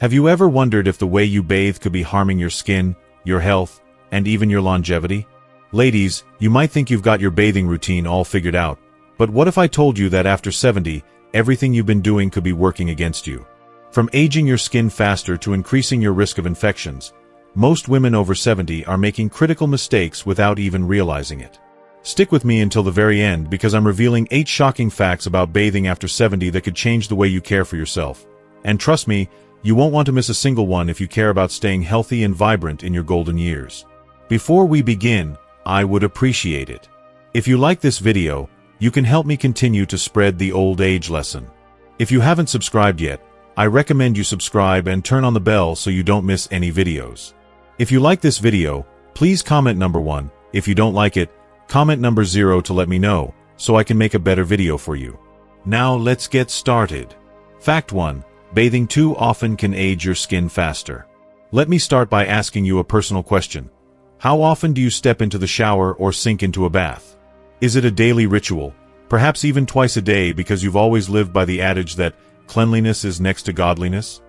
Have you ever wondered if the way you bathe could be harming your skin, your health, and even your longevity? Ladies, you might think you've got your bathing routine all figured out, but what if I told you that after 70, everything you've been doing could be working against you? From aging your skin faster to increasing your risk of infections, most women over 70 are making critical mistakes without even realizing it. Stick with me until the very end because I'm revealing 8 shocking facts about bathing after 70 that could change the way you care for yourself. And trust me, you won't want to miss a single one if you care about staying healthy and vibrant in your golden years. Before we begin, I would appreciate it if you like this video, you can help me continue to spread the old age lesson. If you haven't subscribed yet, I recommend you subscribe and turn on the bell so you don't miss any videos. If you like this video, please comment number 1. If you don't like it, comment number 0 to let me know, so I can make a better video for you. Now let's get started. Fact 1. Bathing too often can age your skin faster. Let me start by asking you a personal question. How often do you step into the shower or sink into a bath? Is it a daily ritual, perhaps even twice a day because you've always lived by the adage that cleanliness is next to godliness?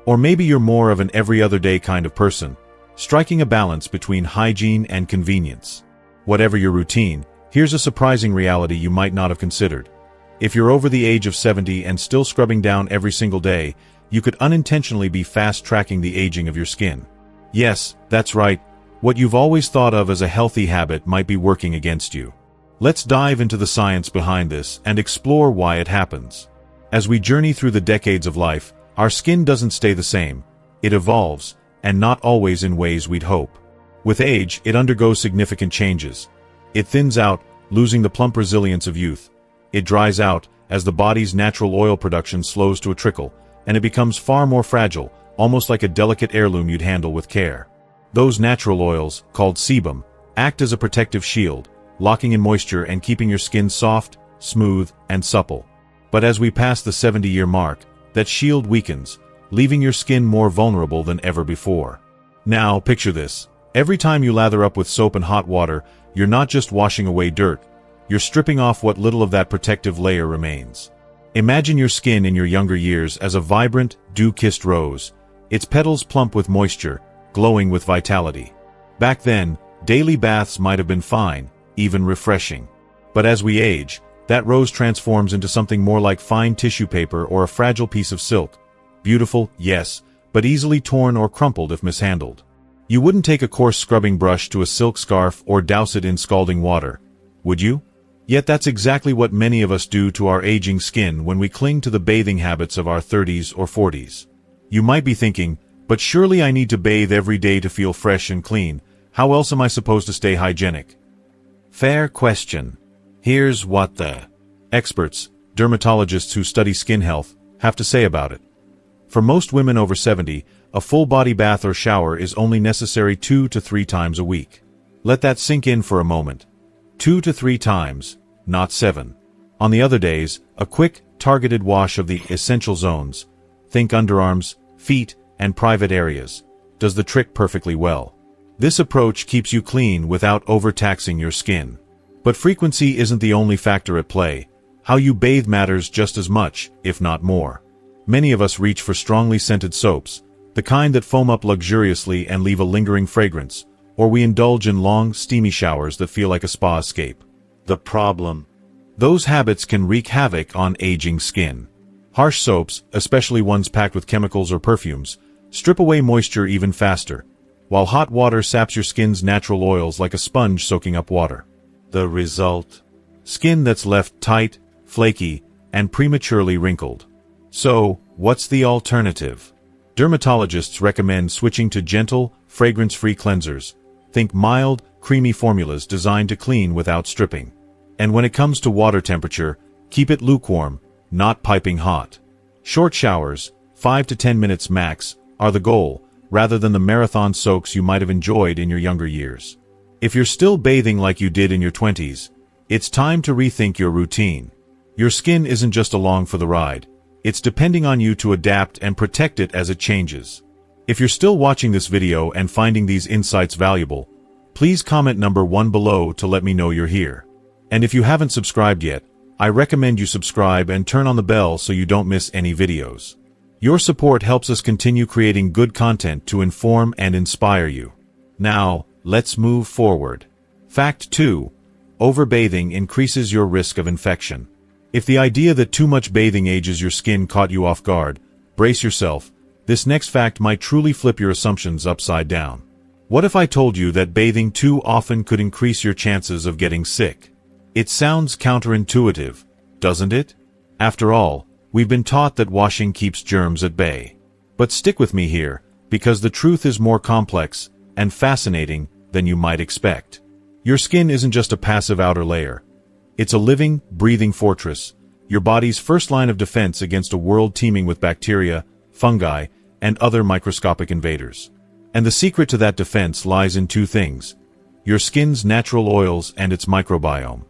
Or maybe you're more of an every other day kind of person, striking a balance between hygiene and convenience. Whatever your routine, here's a surprising reality you might not have considered. If you're over the age of 70 and still scrubbing down every single day, you could unintentionally be fast-tracking the aging of your skin. Yes, that's right. What you've always thought of as a healthy habit might be working against you. Let's dive into the science behind this and explore why it happens. As we journey through the decades of life, our skin doesn't stay the same. It evolves, and not always in ways we'd hope. With age, it undergoes significant changes. It thins out, losing the plump resilience of youth. It dries out, as the body's natural oil production slows to a trickle, and it becomes far more fragile, almost like a delicate heirloom you'd handle with care. Those natural oils, called sebum, act as a protective shield, locking in moisture and keeping your skin soft, smooth, and supple. But as we pass the 70-year mark, that shield weakens, leaving your skin more vulnerable than ever before. Now, picture this. Every time you lather up with soap and hot water, you're not just washing away dirt, you're stripping off what little of that protective layer remains. Imagine your skin in your younger years as a vibrant, dew-kissed rose, its petals plump with moisture, glowing with vitality. Back then, daily baths might have been fine, even refreshing. But as we age, that rose transforms into something more like fine tissue paper or a fragile piece of silk. Beautiful, yes, but easily torn or crumpled if mishandled. You wouldn't take a coarse scrubbing brush to a silk scarf or douse it in scalding water, would you? Yet that's exactly what many of us do to our aging skin when we cling to the bathing habits of our 30s or 40s. You might be thinking, but surely I need to bathe every day to feel fresh and clean. How else am I supposed to stay hygienic? Fair question. Here's what the experts, dermatologists who study skin health, have to say about it. For most women over 70, a full-body bath or shower is only necessary 2 to 3 times a week. Let that sink in for a moment. 2 to 3 times, not 7. On the other days, a quick, targeted wash of the essential zones, think underarms, feet, and private areas, does the trick perfectly well. This approach keeps you clean without overtaxing your skin. But frequency isn't the only factor at play. How you bathe matters just as much, if not more. Many of us reach for strongly scented soaps, the kind that foam up luxuriously and leave a lingering fragrance, or we indulge in long, steamy showers that feel like a spa escape. The problem? Those habits can wreak havoc on aging skin. Harsh soaps, especially ones packed with chemicals or perfumes, strip away moisture even faster, while hot water saps your skin's natural oils like a sponge soaking up water. The result? Skin that's left tight, flaky, and prematurely wrinkled. So, what's the alternative? Dermatologists recommend switching to gentle, fragrance-free cleansers. Think mild, creamy formulas designed to clean without stripping. And when it comes to water temperature, keep it lukewarm, not piping hot. Short showers, 5 to 10 minutes max, are the goal, rather than the marathon soaks you might have enjoyed in your younger years. If you're still bathing like you did in your 20s, it's time to rethink your routine. Your skin isn't just along for the ride. It's depending on you to adapt and protect it as it changes. If you're still watching this video and finding these insights valuable, please comment number 1 below to let me know you're here. And if you haven't subscribed yet, I recommend you subscribe and turn on the bell so you don't miss any videos. Your support helps us continue creating good content to inform and inspire you. Now, let's move forward. Fact 2. Overbathing increases your risk of infection. If the idea that too much bathing ages your skin caught you off guard, brace yourself. This next fact might truly flip your assumptions upside down. What if I told you that bathing too often could increase your chances of getting sick? It sounds counterintuitive, doesn't it? After all, we've been taught that washing keeps germs at bay. But stick with me here, because the truth is more complex and fascinating than you might expect. Your skin isn't just a passive outer layer. It's a living, breathing fortress, your body's first line of defense against a world teeming with bacteria, fungi, and other microscopic invaders. And the secret to that defense lies in two things: your skin's natural oils and its microbiome.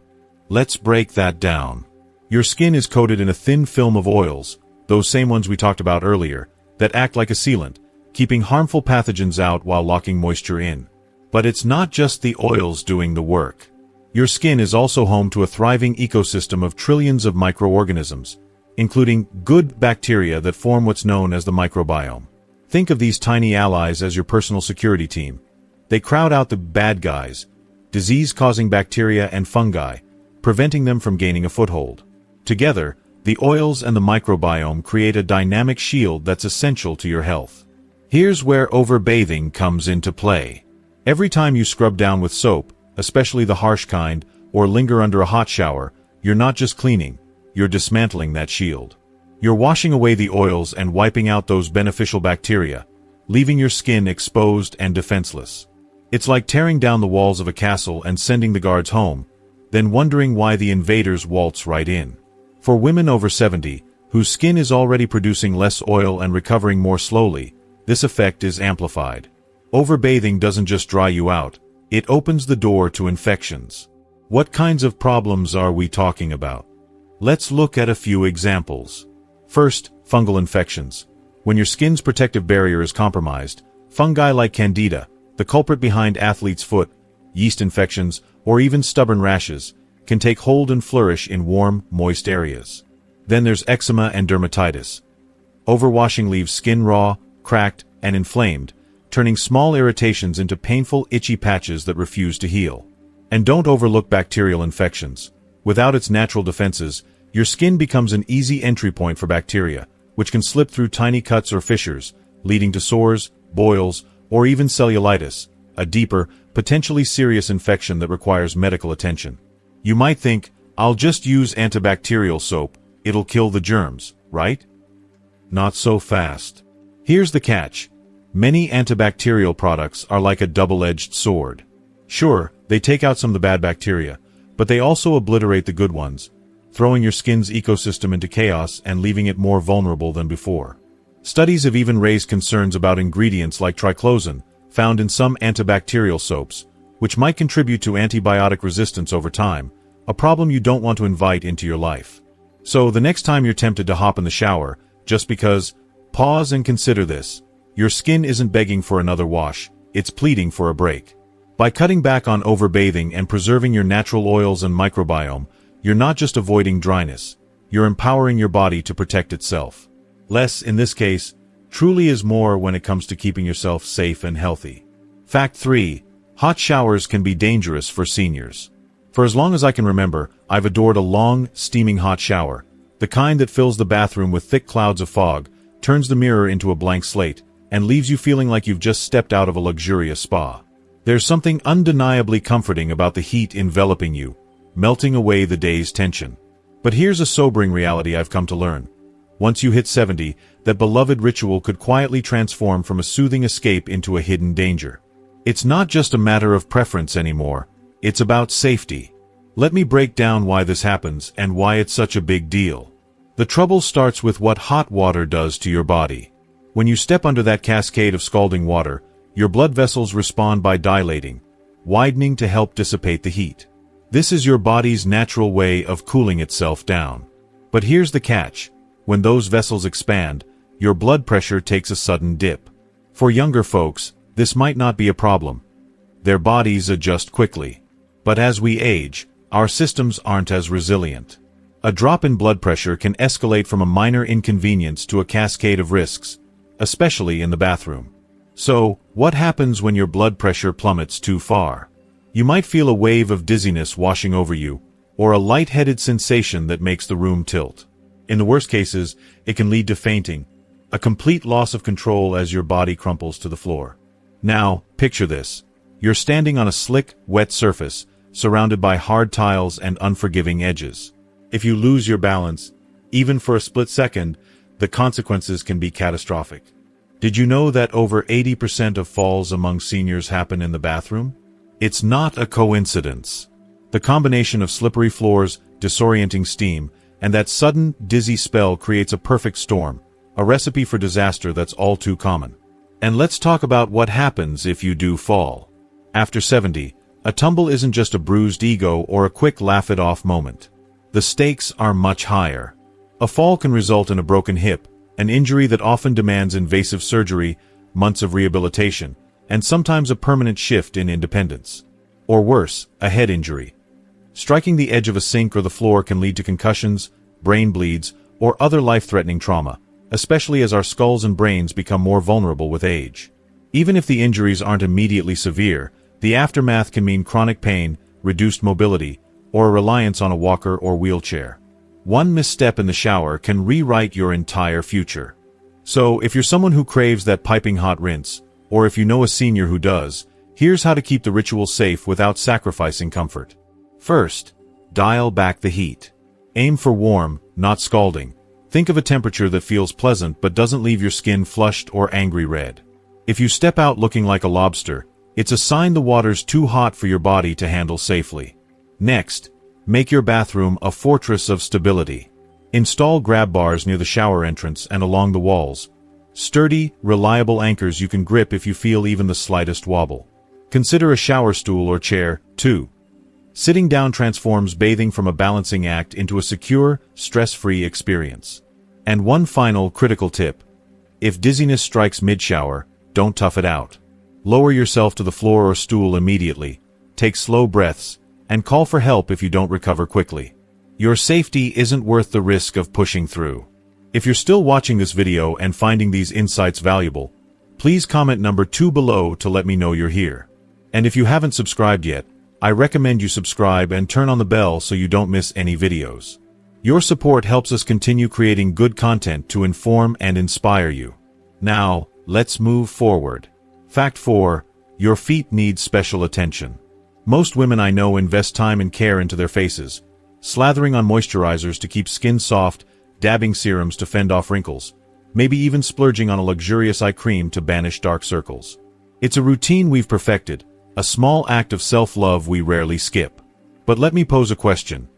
Let's break that down. Your skin is coated in a thin film of oils, those same ones we talked about earlier, that act like a sealant, keeping harmful pathogens out while locking moisture in. But it's not just the oils doing the work. Your skin is also home to a thriving ecosystem of trillions of microorganisms, including good bacteria that form what's known as the microbiome. Think of these tiny allies as your personal security team. They crowd out the bad guys, disease-causing bacteria and fungi, preventing them from gaining a foothold. Together, the oils and the microbiome create a dynamic shield that's essential to your health. Here's where overbathing comes into play. Every time you scrub down with soap, especially the harsh kind, or linger under a hot shower, you're not just cleaning, you're dismantling that shield. You're washing away the oils and wiping out those beneficial bacteria, leaving your skin exposed and defenseless. It's like tearing down the walls of a castle and sending the guards home, then wondering why the invaders waltz right in. For women over 70, whose skin is already producing less oil and recovering more slowly, this effect is amplified. Overbathing doesn't just dry you out, it opens the door to infections. What kinds of problems are we talking about? Let's look at a few examples. First, fungal infections. When your skin's protective barrier is compromised, fungi like Candida, the culprit behind athlete's foot, yeast infections, or even stubborn rashes, can take hold and flourish in warm, moist areas. Then there's eczema and dermatitis. Overwashing leaves skin raw, cracked, and inflamed, turning small irritations into painful, itchy patches that refuse to heal. And don't overlook bacterial infections. Without its natural defenses, your skin becomes an easy entry point for bacteria, which can slip through tiny cuts or fissures, leading to sores, boils, or even cellulitis, a deeper, potentially serious infection that requires medical attention. You might think, I'll just use antibacterial soap, it'll kill the germs, right? Not so fast. Here's the catch. Many antibacterial products are like a double-edged sword. Sure, they take out some of the bad bacteria, but they also obliterate the good ones, throwing your skin's ecosystem into chaos and leaving it more vulnerable than before. Studies have even raised concerns about ingredients like triclosan, found in some antibacterial soaps, which might contribute to antibiotic resistance over time, a problem you don't want to invite into your life. So the next time you're tempted to hop in the shower, just because, pause and consider this. Your skin isn't begging for another wash, it's pleading for a break. By cutting back on overbathing and preserving your natural oils and microbiome, you're not just avoiding dryness, you're empowering your body to protect itself. Less, in this case, truly is more when it comes to keeping yourself safe and healthy. Fact 3. Hot showers can be dangerous for seniors. For as long as I can remember, I've adored a long, steaming hot shower, the kind that fills the bathroom with thick clouds of fog, turns the mirror into a blank slate, and leaves you feeling like you've just stepped out of a luxurious spa. There's something undeniably comforting about the heat enveloping you, melting away the day's tension. But here's a sobering reality I've come to learn. Once you hit 70, that beloved ritual could quietly transform from a soothing escape into a hidden danger. It's not just a matter of preference anymore, it's about safety. Let me break down why this happens and why it's such a big deal. The trouble starts with what hot water does to your body. When you step under that cascade of scalding water, your blood vessels respond by dilating, widening to help dissipate the heat. This is your body's natural way of cooling itself down. But here's the catch. When those vessels expand, your blood pressure takes a sudden dip. For younger folks, this might not be a problem. Their bodies adjust quickly. But as we age, our systems aren't as resilient. A drop in blood pressure can escalate from a minor inconvenience to a cascade of risks, especially in the bathroom. So, what happens when your blood pressure plummets too far? You might feel a wave of dizziness washing over you, or a lightheaded sensation that makes the room tilt. In the worst cases, it can lead to fainting, a complete loss of control as your body crumples to the floor. Now, picture this. You're standing on a slick, wet surface, surrounded by hard tiles and unforgiving edges. If you lose your balance, even for a split second, the consequences can be catastrophic. Did you know that over 80% of falls among seniors happen in the bathroom? It's not a coincidence. The combination of slippery floors, disorienting steam, and that sudden, dizzy spell creates a perfect storm, a recipe for disaster that's all too common. And let's talk about what happens if you do fall. After 70, a tumble isn't just a bruised ego or a quick laugh-it-off moment. The stakes are much higher. A fall can result in a broken hip, an injury that often demands invasive surgery, months of rehabilitation, and sometimes a permanent shift in independence. Or worse, a head injury. Striking the edge of a sink or the floor can lead to concussions, brain bleeds, or other life-threatening trauma, especially as our skulls and brains become more vulnerable with age. Even if the injuries aren't immediately severe, the aftermath can mean chronic pain, reduced mobility, or a reliance on a walker or wheelchair. One misstep in the shower can rewrite your entire future. So, if you're someone who craves that piping hot rinse, or if you know a senior who does, here's how to keep the ritual safe without sacrificing comfort. First, dial back the heat. Aim for warm, not scalding. Think of a temperature that feels pleasant but doesn't leave your skin flushed or angry red. If you step out looking like a lobster, it's a sign the water's too hot for your body to handle safely. Next, make your bathroom a fortress of stability. Install grab bars near the shower entrance and along the walls. Sturdy, reliable anchors you can grip if you feel even the slightest wobble. Consider a shower stool or chair, too. Sitting down transforms bathing from a balancing act into a secure, stress-free experience. And one final critical tip. If dizziness strikes mid-shower, don't tough it out. Lower yourself to the floor or stool immediately, take slow breaths, and call for help if you don't recover quickly. Your safety isn't worth the risk of pushing through. If you're still watching this video and finding these insights valuable, please comment number 2 below to let me know you're here. And if you haven't subscribed yet, I recommend you subscribe and turn on the bell so you don't miss any videos. Your support helps us continue creating good content to inform and inspire you. Now, let's move forward. Fact 4. Your feet need special attention. Most women I know invest time and care into their faces, slathering on moisturizers to keep skin soft, dabbing serums to fend off wrinkles, maybe even splurging on a luxurious eye cream to banish dark circles. It's a routine we've perfected, a small act of self-love we rarely skip. But let me pose a question.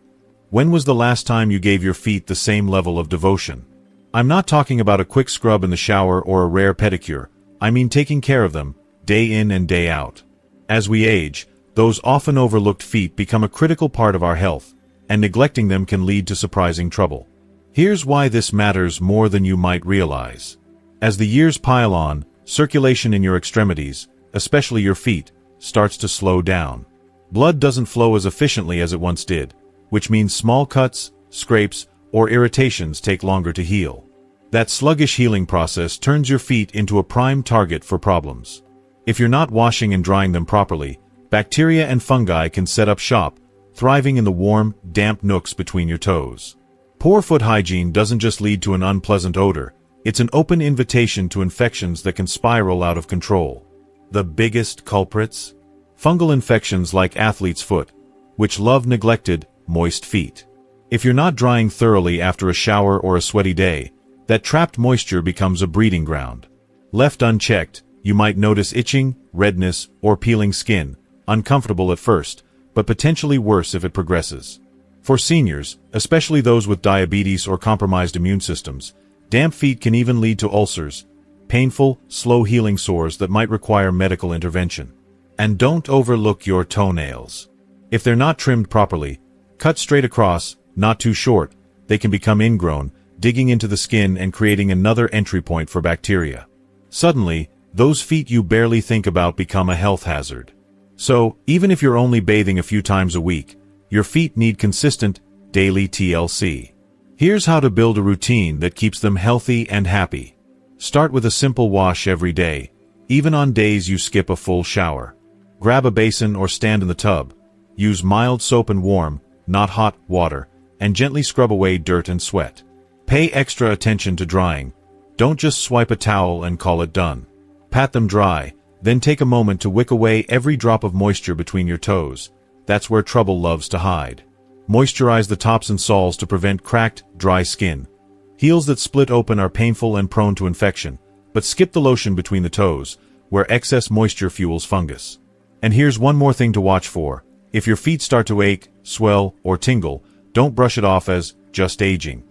When was the last time you gave your feet the same level of devotion? I'm not talking about a quick scrub in the shower or a rare pedicure. I mean taking care of them, day in and day out. As we age, those often overlooked feet become a critical part of our health, and neglecting them can lead to surprising trouble. Here's why this matters more than you might realize. As the years pile on, circulation in your extremities, especially your feet, starts to slow down. Blood doesn't flow as efficiently as it once did, which means small cuts, scrapes, or irritations take longer to heal. That sluggish healing process turns your feet into a prime target for problems. If you're not washing and drying them properly, bacteria and fungi can set up shop, thriving in the warm, damp nooks between your toes. Poor foot hygiene doesn't just lead to an unpleasant odor, it's an open invitation to infections that can spiral out of control. The biggest culprits? Fungal infections like athlete's foot, which love neglected, moist feet. If you're not drying thoroughly after a shower or a sweaty day, that trapped moisture becomes a breeding ground. Left unchecked, you might notice itching, redness, or peeling skin, uncomfortable at first, but potentially worse if it progresses. For seniors, especially those with diabetes or compromised immune systems, damp feet can even lead to ulcers, painful, slow-healing sores that might require medical intervention. And don't overlook your toenails. If they're not trimmed properly, cut straight across, not too short, they can become ingrown, digging into the skin and creating another entry point for bacteria. Suddenly, those feet you barely think about become a health hazard. So, even if you're only bathing a few times a week, your feet need consistent, daily TLC. Here's how to build a routine that keeps them healthy and happy. Start with a simple wash every day, even on days you skip a full shower. Grab a basin or stand in the tub. Use mild soap and warm, not hot, water, and gently scrub away dirt and sweat. Pay extra attention to drying. Don't just swipe a towel and call it done. Pat them dry, then take a moment to wick away every drop of moisture between your toes. That's where trouble loves to hide. Moisturize the tops and soles to prevent cracked, dry skin. Heels that split open are painful and prone to infection, but skip the lotion between the toes, where excess moisture fuels fungus. And here's one more thing to watch for. If your feet start to ache, swell, or tingle, don't brush it off as just aging.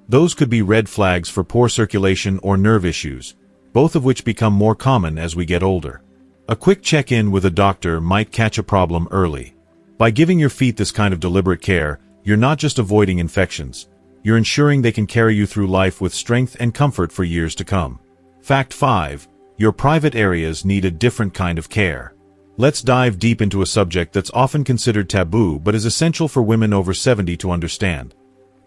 Those could be red flags for poor circulation or nerve issues, both of which become more common as we get older. A quick check-in with a doctor might catch a problem early. By giving your feet this kind of deliberate care, you're not just avoiding infections, you're ensuring they can carry you through life with strength and comfort for years to come. Fact 5. Your private areas need a different kind of care. Let's dive deep into a subject that's often considered taboo but is essential for women over 70 to understand.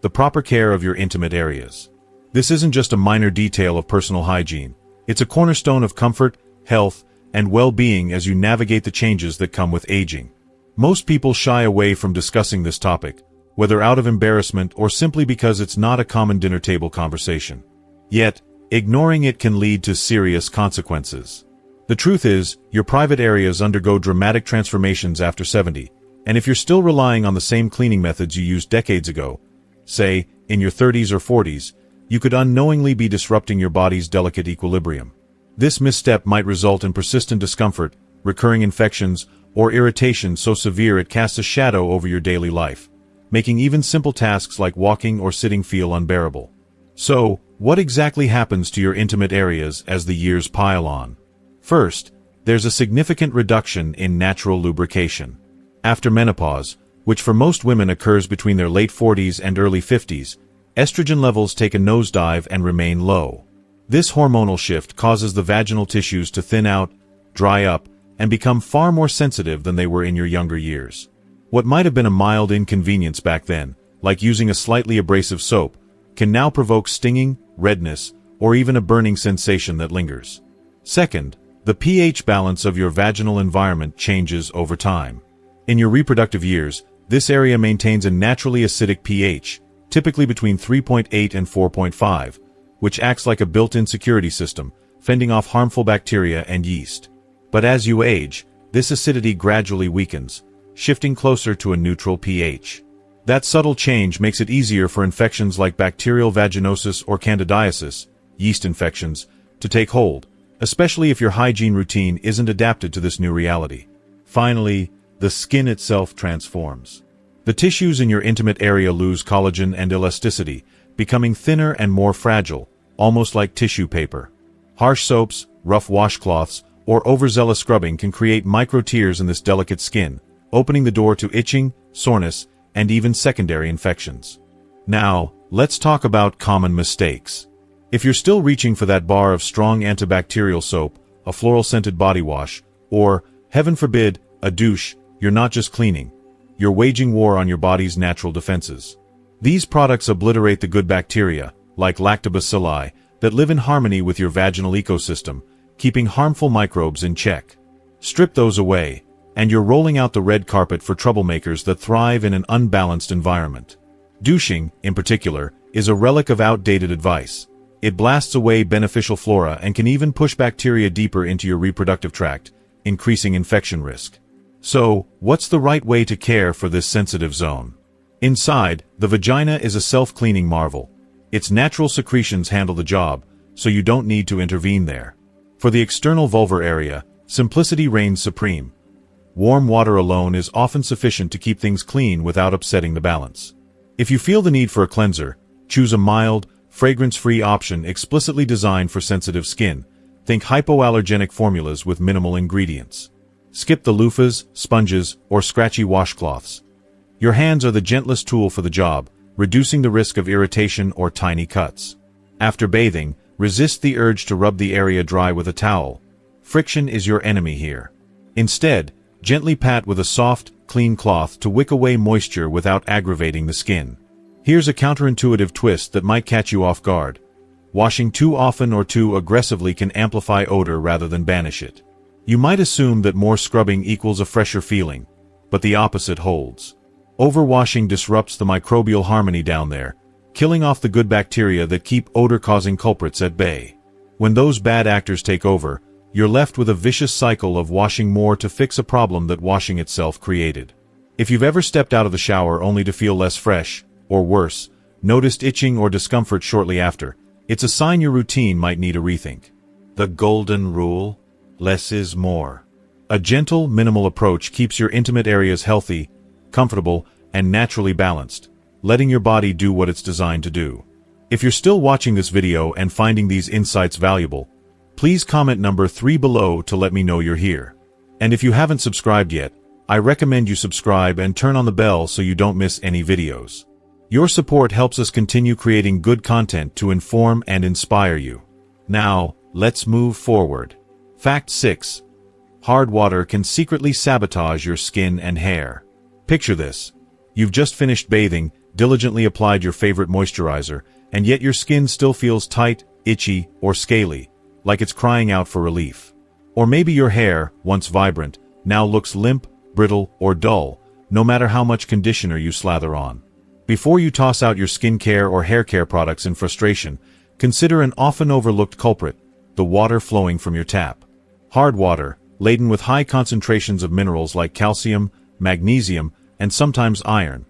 The proper care of your intimate areas. This isn't just a minor detail of personal hygiene. It's a cornerstone of comfort, health, and well-being as you navigate the changes that come with aging. Most people shy away from discussing this topic, whether out of embarrassment or simply because it's not a common dinner table conversation. Yet, ignoring it can lead to serious consequences. The truth is, your private areas undergo dramatic transformations after 70, and if you're still relying on the same cleaning methods you used decades ago, say, in your 30s or 40s, you could unknowingly be disrupting your body's delicate equilibrium. This misstep might result in persistent discomfort, recurring infections, or irritation so severe it casts a shadow over your daily life, making even simple tasks like walking or sitting feel unbearable. So, what exactly happens to your intimate areas as the years pile on? First, there's a significant reduction in natural lubrication. After menopause, which for most women occurs between their late 40s and early 50s, estrogen levels take a nosedive and remain low. This hormonal shift causes the vaginal tissues to thin out, dry up, and become far more sensitive than they were in your younger years. What might have been a mild inconvenience back then, like using a slightly abrasive soap, can now provoke stinging, redness, or even a burning sensation that lingers. Second, the pH balance of your vaginal environment changes over time. In your reproductive years, this area maintains a naturally acidic pH, typically between 3.8 and 4.5, which acts like a built-in security system, fending off harmful bacteria and yeast. But as you age, this acidity gradually weakens, shifting closer to a neutral pH. That subtle change makes it easier for infections like bacterial vaginosis or candidiasis, yeast infections, to take hold, especially if your hygiene routine isn't adapted to this new reality. Finally, the skin itself transforms. The tissues in your intimate area lose collagen and elasticity, becoming thinner and more fragile, almost like tissue paper. Harsh soaps, rough washcloths, or overzealous scrubbing can create micro-tears in this delicate skin, opening the door to itching, soreness, and even secondary infections. Now, let's talk about common mistakes. If you're still reaching for that bar of strong antibacterial soap, a floral-scented body wash, or, heaven forbid, a douche, you're not just cleaning. You're waging war on your body's natural defenses. These products obliterate the good bacteria, like lactobacilli, that live in harmony with your vaginal ecosystem, keeping harmful microbes in check. Strip those away, and you're rolling out the red carpet for troublemakers that thrive in an unbalanced environment. Douching, in particular, is a relic of outdated advice. It blasts away beneficial flora and can even push bacteria deeper into your reproductive tract, increasing infection risk. So, what's the right way to care for this sensitive zone? Inside, the vagina is a self-cleaning marvel. Its natural secretions handle the job, so you don't need to intervene there. For the external vulvar area, simplicity reigns supreme. Warm water alone is often sufficient to keep things clean without upsetting the balance. If you feel the need for a cleanser, choose a mild, fragrance-free option explicitly designed for sensitive skin. Think hypoallergenic formulas with minimal ingredients. Skip the loofahs, sponges, or scratchy washcloths. Your hands are the gentlest tool for the job, reducing the risk of irritation or tiny cuts. After bathing, resist the urge to rub the area dry with a towel. Friction is your enemy here. Instead, Gently pat with a soft, clean cloth to wick away moisture without aggravating the skin. Here's a counterintuitive twist that might catch you off guard. Washing too often or too aggressively can amplify odor rather than banish it. You might assume that more scrubbing equals a fresher feeling, but the opposite holds. Overwashing disrupts the microbial harmony down there, killing off the good bacteria that keep odor-causing culprits at bay. When those bad actors take over, you're left with a vicious cycle of washing more to fix a problem that washing itself created. If you've ever stepped out of the shower only to feel less fresh, or worse, noticed itching or discomfort shortly after, it's a sign your routine might need a rethink. The golden rule: less is more. A gentle, minimal approach keeps your intimate areas healthy, comfortable, and naturally balanced, letting your body do what it's designed to do. If you're still watching this video and finding these insights valuable, please comment number 3 below to let me know you're here. And if you haven't subscribed yet, I recommend you subscribe and turn on the bell so you don't miss any videos. Your support helps us continue creating good content to inform and inspire you. Now, let's move forward. Fact 6. Hard water can secretly sabotage your skin and hair. Picture this. You've just finished bathing, diligently applied your favorite moisturizer, and yet your skin still feels tight, itchy, or scaly, like it's crying out for relief. Or maybe your hair, once vibrant, now looks limp, brittle, or dull, no matter how much conditioner you slather on. Before you toss out your skincare or hair care products in frustration, consider an often overlooked culprit: the water flowing from your tap. Hard water, laden with high concentrations of minerals like calcium, magnesium, and sometimes iron,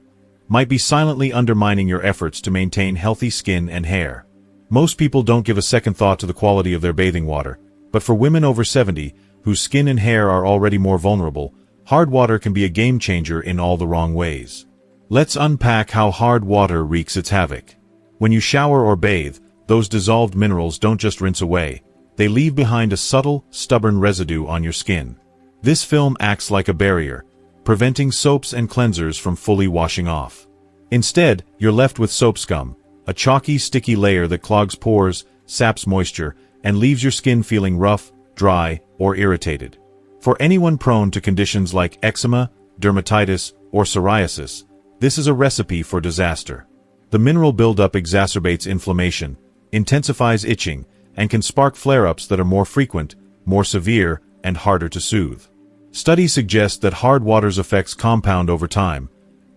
might be silently undermining your efforts to maintain healthy skin and hair. Most people don't give a second thought to the quality of their bathing water, but for women over 70, whose skin and hair are already more vulnerable, hard water can be a game changer in all the wrong ways. Let's unpack how hard water wreaks its havoc. When you shower or bathe, those dissolved minerals don't just rinse away, they leave behind a subtle, stubborn residue on your skin. This film acts like a barrier, preventing soaps and cleansers from fully washing off. Instead, you're left with soap scum, a chalky, sticky layer that clogs pores, saps moisture, and leaves your skin feeling rough, dry, or irritated. For anyone prone to conditions like eczema, dermatitis, or psoriasis, this is a recipe for disaster. The mineral buildup exacerbates inflammation, intensifies itching, and can spark flare-ups that are more frequent, more severe, and harder to soothe. Studies suggest that hard water's effects compound over time,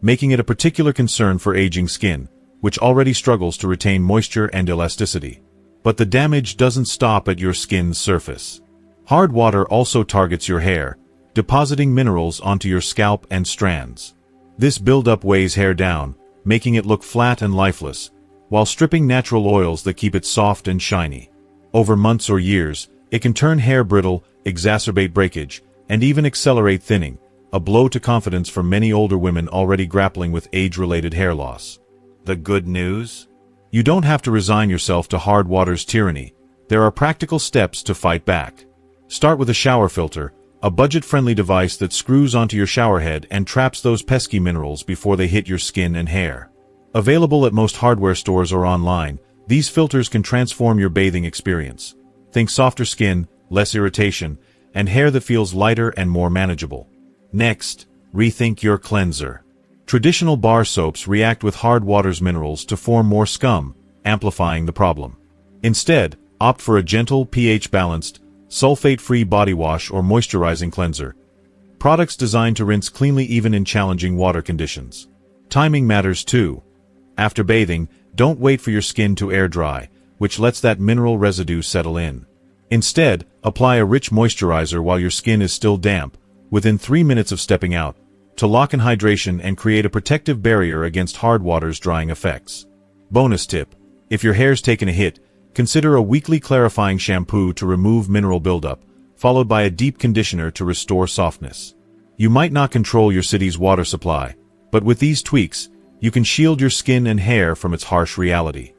making it a particular concern for aging skin, which already struggles to retain moisture and elasticity. But the damage doesn't stop at your skin's surface. Hard water also targets your hair, depositing minerals onto your scalp and strands. This buildup weighs hair down, making it look flat and lifeless, while stripping natural oils that keep it soft and shiny. Over months or years, it can turn hair brittle, exacerbate breakage, and even accelerate thinning, a blow to confidence for many older women already grappling with age-related hair loss. The good news? You don't have to resign yourself to hard water's tyranny. There are practical steps to fight back. Start with a shower filter, a budget-friendly device that screws onto your showerhead and traps those pesky minerals before they hit your skin and hair. Available at most hardware stores or online, these filters can transform your bathing experience. Think softer skin, less irritation, and hair that feels lighter and more manageable. Next, rethink your cleanser. Traditional bar soaps react with hard water's minerals to form more scum, amplifying the problem. Instead, opt for a gentle, pH-balanced, sulfate-free body wash or moisturizing cleanser. Products designed to rinse cleanly even in challenging water conditions. Timing matters too. After bathing, don't wait for your skin to air dry, which lets that mineral residue settle in. Instead, apply a rich moisturizer while your skin is still damp, within 3 minutes of stepping out, to lock in hydration and create a protective barrier against hard water's drying effects. Bonus tip: if your hair's taken a hit, consider a weekly clarifying shampoo to remove mineral buildup, followed by a deep conditioner to restore softness. You might not control your city's water supply, but with these tweaks, you can shield your skin and hair from its harsh reality.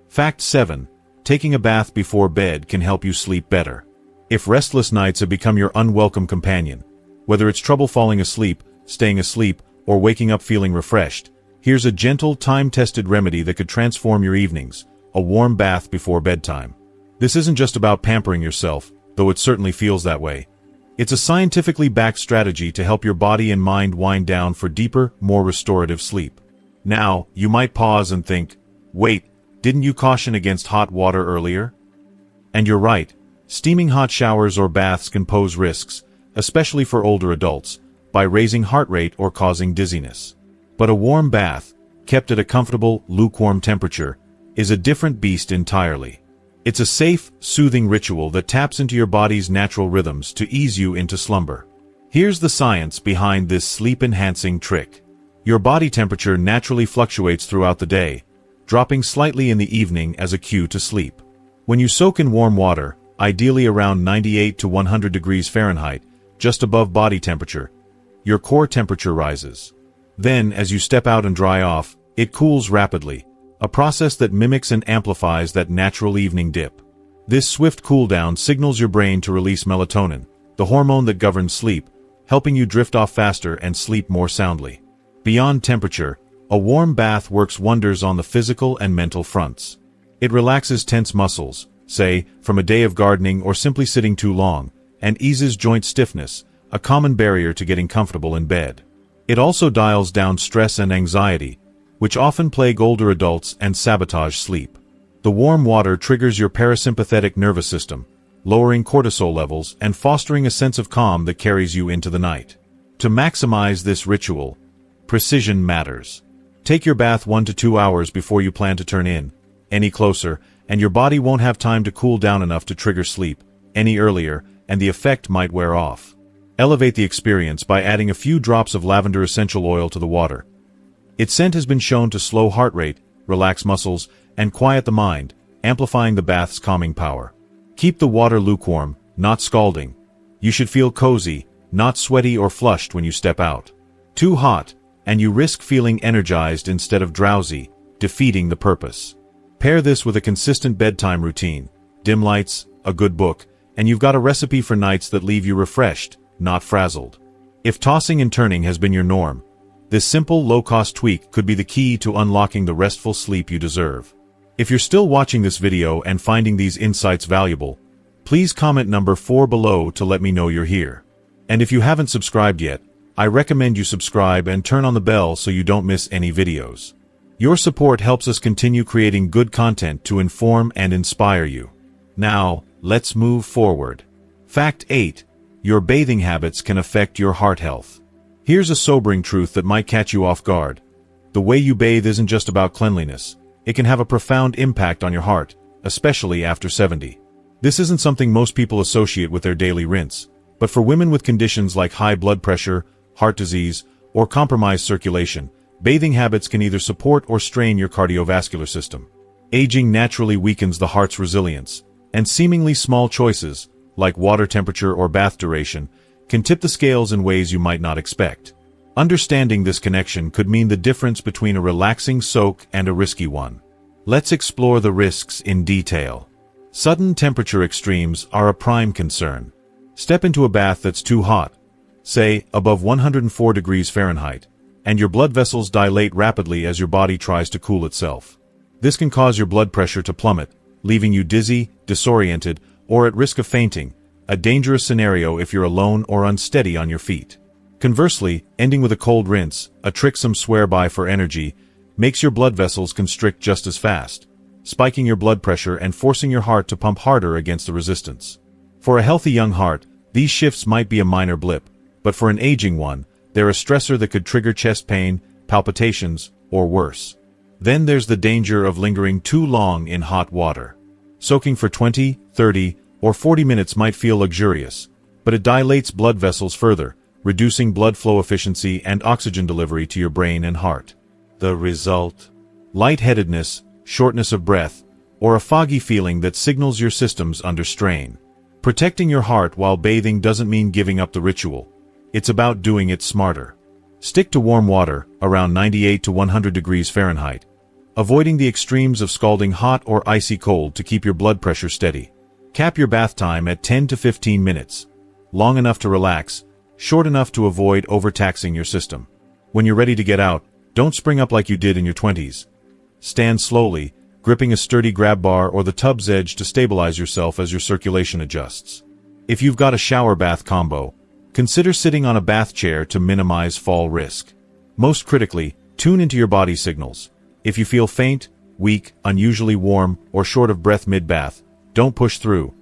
Fact 7. Taking a bath before bed can help you sleep better. If restless nights have become your unwelcome companion, whether it's trouble falling asleep, staying asleep, or waking up feeling refreshed, here's a gentle, time-tested remedy that could transform your evenings: a warm bath before bedtime. This isn't just about pampering yourself, though it certainly feels that way. It's a scientifically backed strategy to help your body and mind wind down for deeper, more restorative sleep. Now, you might pause and think, wait, didn't you caution against hot water earlier? And you're right. Steaming hot showers or baths can pose risks, especially for older adults, by raising heart rate or causing dizziness. But a warm bath, kept at a comfortable, lukewarm temperature, is a different beast entirely. It's a safe, soothing ritual that taps into your body's natural rhythms to ease you into slumber. Here's the science behind this sleep-enhancing trick. Your body temperature naturally fluctuates throughout the day, dropping slightly in the evening as a cue to sleep. When you soak in warm water, ideally around 98 to 100 degrees Fahrenheit, just above body temperature, your core temperature rises. Then, as you step out and dry off, it cools rapidly, a process that mimics and amplifies that natural evening dip. This swift cool-down signals your brain to release melatonin, the hormone that governs sleep, helping you drift off faster and sleep more soundly. Beyond temperature, a warm bath works wonders on the physical and mental fronts. It relaxes tense muscles, say, from a day of gardening or simply sitting too long, and eases joint stiffness, a common barrier to getting comfortable in bed. It also dials down stress and anxiety, which often plague older adults and sabotage sleep. The warm water triggers your parasympathetic nervous system, lowering cortisol levels and fostering a sense of calm that carries you into the night. To maximize this ritual, precision matters. Take your bath 1 to 2 hours before you plan to turn in. Any closer, and your body won't have time to cool down enough to trigger sleep. Any earlier, and the effect might wear off. Elevate the experience by adding a few drops of lavender essential oil to the water. Its scent has been shown to slow heart rate, relax muscles, and quiet the mind, amplifying the bath's calming power. Keep the water lukewarm, not scalding. You should feel cozy, not sweaty or flushed when you step out. Too hot, and you risk feeling energized instead of drowsy, defeating the purpose. Pair this with a consistent bedtime routine, dim lights, a good book, and you've got a recipe for nights that leave you refreshed, not frazzled. If tossing and turning has been your norm, this simple, low-cost tweak could be the key to unlocking the restful sleep you deserve. If you're still watching this video and finding these insights valuable, please comment number 4 below to let me know you're here. And if you haven't subscribed yet, I recommend you subscribe and turn on the bell so you don't miss any videos. Your support helps us continue creating good content to inform and inspire you. Now, let's move forward. Fact 8. Your bathing habits can affect your heart health. Here's a sobering truth that might catch you off guard. The way you bathe isn't just about cleanliness. It can have a profound impact on your heart, especially after 70. This isn't something most people associate with their daily rinse, but for women with conditions like high blood pressure, heart disease, or compromised circulation, bathing habits can either support or strain your cardiovascular system. Aging naturally weakens the heart's resilience, and seemingly small choices, like water temperature or bath duration, can tip the scales in ways you might not expect. Understanding this connection could mean the difference between a relaxing soak and a risky one. Let's explore the risks in detail. Sudden temperature extremes are a prime concern. Step into a bath that's too hot, say above 104 degrees Fahrenheit, and your blood vessels dilate rapidly as your body tries to cool itself. This can cause your blood pressure to plummet, leaving you dizzy, disoriented, or at risk of fainting, a dangerous scenario if you're alone or unsteady on your feet. Conversely, ending with a cold rinse, a trick some swear by for energy, makes your blood vessels constrict just as fast, spiking your blood pressure and forcing your heart to pump harder against the resistance. For a healthy young heart, these shifts might be a minor blip, but for an aging one, they're a stressor that could trigger chest pain, palpitations, or worse. Then there's the danger of lingering too long in hot water. Soaking for 20, 30, or 40 minutes might feel luxurious, but it dilates blood vessels further, reducing blood flow efficiency and oxygen delivery to your brain and heart. The result? Lightheadedness, shortness of breath, or a foggy feeling that signals your system's under strain. Protecting your heart while bathing doesn't mean giving up the ritual. It's about doing it smarter. Stick to warm water, around 98 to 100 degrees Fahrenheit, avoiding the extremes of scalding hot or icy cold to keep your blood pressure steady. Cap your bath time at 10 to 15 minutes, long enough to relax, short enough to avoid overtaxing your system. When you're ready to get out, don't spring up like you did in your 20s. Stand slowly, gripping a sturdy grab bar or the tub's edge to stabilize yourself as your circulation adjusts. If you've got a shower bath combo, consider sitting on a bath chair to minimize fall risk. Most critically, tune into your body signals. If you feel faint, weak, unusually warm, or short of breath mid-bath, don't push through.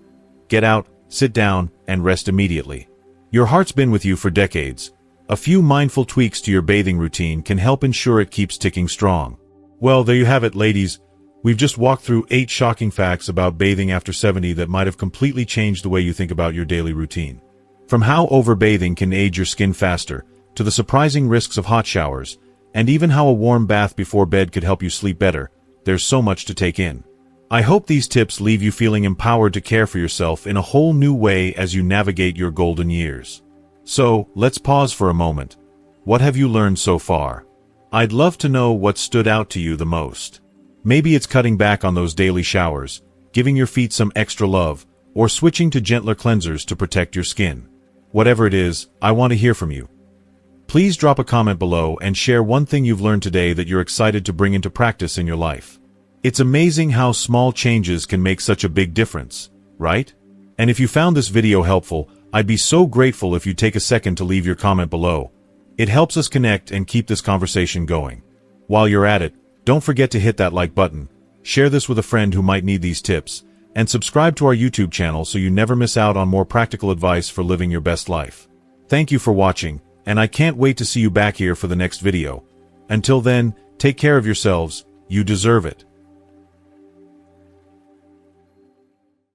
Get out, sit down, and rest immediately. Your heart's been with you for decades. A few mindful tweaks to your bathing routine can help ensure it keeps ticking strong. Well, there you have it, ladies. We've just walked through 8 shocking facts about bathing after 70 that might have completely changed the way you think about your daily routine. From how overbathing can age your skin faster, to the surprising risks of hot showers, and even how a warm bath before bed could help you sleep better, there's so much to take in. I hope these tips leave you feeling empowered to care for yourself in a whole new way as you navigate your golden years. So, let's pause for a moment. What have you learned so far? I'd love to know what stood out to you the most. Maybe it's cutting back on those daily showers, giving your feet some extra love, or switching to gentler cleansers to protect your skin. Whatever it is, I want to hear from you. Please drop a comment below and share one thing you've learned today that you're excited to bring into practice in your life. It's amazing how small changes can make such a big difference, right? And if you found this video helpful, I'd be so grateful if you'd take a second to leave your comment below. It helps us connect and keep this conversation going. While you're at it, don't forget to hit that like button, share this with a friend who might need these tips, and subscribe to our YouTube channel so you never miss out on more practical advice for living your best life. Thank you for watching, and I can't wait to see you back here for the next video. Until then, take care of yourselves, you deserve it.